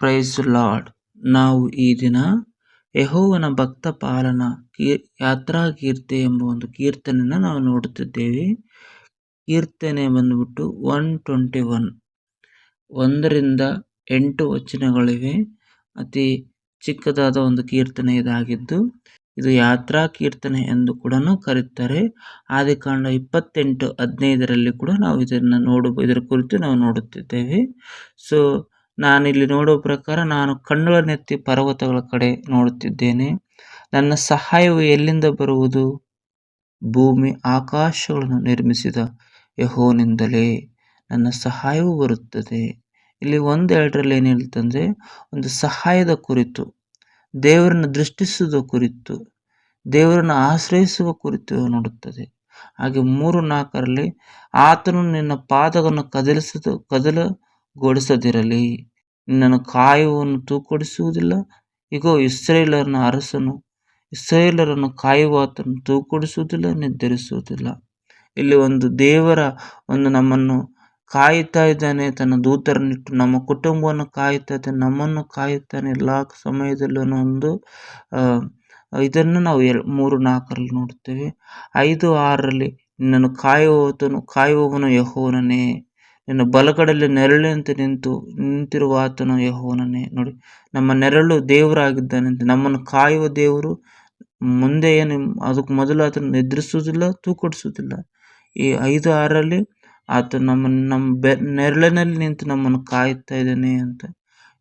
Price lord. ನಾವು ಈ ದಿನ ಯೆಹೋವನ ಭಕ್ತ ಪಾಲನ ಯಾತ್ರಾ ಕೀರ್ತಿ ಎಂಬ ಒಂದು ಕೀರ್ತನೆಯನ್ನು ನಾವು ನೋಡುತ್ತಿದ್ದೇವೆ. ಕೀರ್ತನೆ ಬಂದ್ಬಿಟ್ಟು 121, 1ರಿಂದ 8 ವಚನಗಳಿವೆ. ಅತಿ ಚಿಕ್ಕದಾದ ಒಂದು ಕೀರ್ತನೆ ಇದಾಗಿದ್ದು, ಇದು ಯಾತ್ರಾ ಕೀರ್ತನೆ ಎಂದು ಕೂಡ ಕರೆಯುತ್ತಾರೆ. ಆದಿಕಾಂಡ 28:15 ಕೂಡ ನಾವು ಇದರ ಕುರಿತು ನಾವು ನೋಡುತ್ತಿದ್ದೇವೆ. ಸೊ ನಾನಿಲ್ಲಿ ನೋಡುವ ಪ್ರಕಾರ, ನಾನು ಕಣ್ಣುಗಳನ್ನೆತ್ತಿ ಪರ್ವತಗಳ ಕಡೆ ನೋಡುತ್ತಿದ್ದೇನೆ. ನನ್ನ ಸಹಾಯವು ಎಲ್ಲಿಂದ ಬರುವುದು? ಭೂಮಿ ಆಕಾಶಗಳನ್ನು ನಿರ್ಮಿಸಿದ ಯೆಹೋವನಿಂದಲೇ ನನ್ನ ಸಹಾಯವು ಬರುತ್ತದೆ. ಇಲ್ಲಿ 1:2 ಏನು ಹೇಳ್ತಂದ್ರೆ, ಒಂದು ಸಹಾಯದ ಕುರಿತು, ದೇವರನ್ನು ದೃಷ್ಟಿಸುವ ಕುರಿತು, ದೇವರನ್ನು ಆಶ್ರಯಿಸುವ ಕುರಿತು ನೋಡುತ್ತದೆ. ಹಾಗೆ 3:4 ಆತನು ನಿನ್ನ ಪಾದವನ್ನು ಕದಲಗೊಳಿಸದಿರಲಿ, ನಿನ್ನನ್ನು ಕಾಯುವವನು ತೂಕೊಡಿಸುವುದಿಲ್ಲ. ಇಗೋ, ಇಸ್ರಾಯೇಲರನ್ನು ಕಾಯುವ ಆತನು ತೂಕೊಡಿಸುವುದಿಲ್ಲ, ನಿರ್ಧರಿಸುವುದಿಲ್ಲ. ಇಲ್ಲಿ ಒಂದು ದೇವರ ನಮ್ಮನ್ನು ಕಾಯುತ್ತಾ ಇದ್ದಾನೆ, ತನ್ನ ದೂತರನ್ನಿಟ್ಟು ನಮ್ಮ ಕುಟುಂಬವನ್ನು ಕಾಯುತ್ತಾ ಇದ್ದಾನೆ, ನಮ್ಮನ್ನು ಕಾಯುತ್ತಾನೆ ಎಲ್ಲ ಸಮಯದಲ್ಲೂ ಒಂದು ಇದನ್ನು ನಾವು 3:4 ನೋಡುತ್ತೇವೆ. 5:6 ನಿನ್ನನ್ನು ಕಾಯುವವನು ಯೆಹೋವನೇ, ನಿನ್ನ ಬಲಗಡೆಯಲ್ಲಿ ನೆರಳಿನಂತೆ ನಿಂತಿರುವ ಆತನು ಯೆಹೋವನೇ. ನೋಡಿ, ನಮ್ಮ ನೆರಳು ದೇವರಾಗಿದ್ದಾನೆ. ನಮ್ಮನ್ನು ಕಾಯುವ ದೇವರು ಮುಂದೆ ಅದಕ್ಕೆ ಮೊದಲು ಆತನು ನಿದ್ರಿಸುವುದಿಲ್ಲ, ತೂಕೊಡಿಸುವುದಿಲ್ಲ. ಈ 5:6 ಆತನು ನಮ್ಮ ನೆರಳಿನಲ್ಲಿ ನಿಂತು ನಮ್ಮನ್ನು ಕಾಯುತ್ತಾ ಇದ್ದಾನೆ ಅಂತ.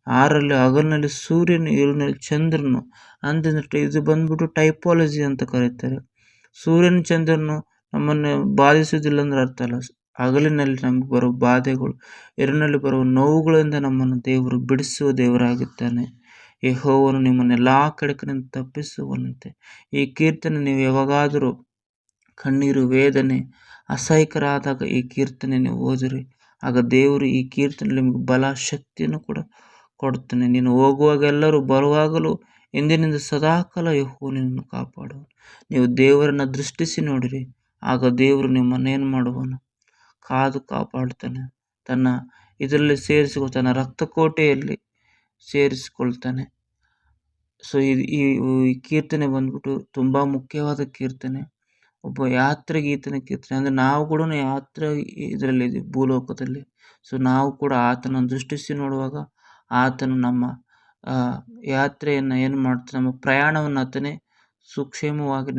6 ಹಗಲಿನಲ್ಲಿ ಸೂರ್ಯನು, ಇರುಳಿನಲ್ಲಿ ಚಂದ್ರನು. ಅಂದ್ರೆ ಇದು ಬಂದ್ಬಿಟ್ಟು ಟೈಪಾಲಜಿ ಅಂತ ಕರೀತಾರೆ. ಸೂರ್ಯನ ಚಂದ್ರನು ನಮ್ಮನ್ನು ಬಾಧಿಸುವುದಿಲ್ಲ ಅಂದ್ರೆ ಅರ್ಥ ಅಲ್ಲ. ಹಗಲಿನಲ್ಲಿ ನಮಗೆ ಬರುವ ಬಾಧೆಗಳು, ಇರುಳಿನಲ್ಲಿ ಬರುವ ನೋವುಗಳಿಂದ ನಮ್ಮನ್ನು ದೇವರು ಬಿಡಿಸುವ ದೇವರಾಗಿದ್ದಾನೆ. ಯೆಹೋವನು ನಿಮ್ಮನ್ನೆಲ್ಲಾ ಕಡೆಗಳಿಂದ ತಪ್ಪಿಸುವನಂತೆ. ಈ ಕೀರ್ತನೆ ನೀವು ಯಾವಾಗಾದರೂ ಕಣ್ಣೀರು, ವೇದನೆ, ಅಸಹ್ಯಕರಾದಾಗ ಈ ಕೀರ್ತನೆ ನೀವು ಓದಿರಿ, ಆಗ ದೇವರು ಈ ಕೀರ್ತನೆ ನಿಮಗೆ ಬಲ, ಶಕ್ತಿಯನ್ನು ಕೂಡ ಕೊಡುತ್ತಾನೆ. ನೀನು ಹೋಗುವಾಗೆಲ್ಲರೂ ಬರುವಾಗಲೂ ಇಂದಿನಿಂದ ಸದಾಕಾಲ ಯೆಹೋವನನ್ನು ಕಾಪಾಡುವನು. ನೀವು ದೇವರನ್ನ ದೃಷ್ಟಿಸಿ ನೋಡಿರಿ, ಆಗ ದೇವರು ನಿಮ್ಮನ್ನೇನು ಮಾಡುವನು? ಕಾದು ಕಾಪಾಡುತ್ತಾನೆ. ತನ್ನ ಇದರಲ್ಲಿ ತನ್ನ ರಕ್ತಕೋಟೆಯಲ್ಲಿ ಸೇರಿಸಿಕೊಳ್ತಾನೆ. ಸೊ ಈ ಕೀರ್ತನೆ ಬಂದ್ಬಿಟ್ಟು ತುಂಬಾ ಮುಖ್ಯವಾದ ಕೀರ್ತನೆ. ಒಬ್ಬ ಯಾತ್ರೆಗೀತನ ಕೀರ್ತನೆ. ಅಂದ್ರೆ ನಾವು ಕೂಡ ಯಾತ್ರೆ ಇದರಲ್ಲಿ ಭೂಲೋಕದಲ್ಲಿ. ಸೊ ನಾವು ಕೂಡ ಆತನ ದೃಷ್ಟಿಸಿ ನೋಡುವಾಗ ಆತನು ನಮ್ಮ ಯಾತ್ರೆಯನ್ನು ಏನು ಮಾಡ್ತಾನೆ, ನಮ್ಮ ಪ್ರಯಾಣವನ್ನು ಆತನೇ ಸುಕ್ಷೇಮವಾಗಿ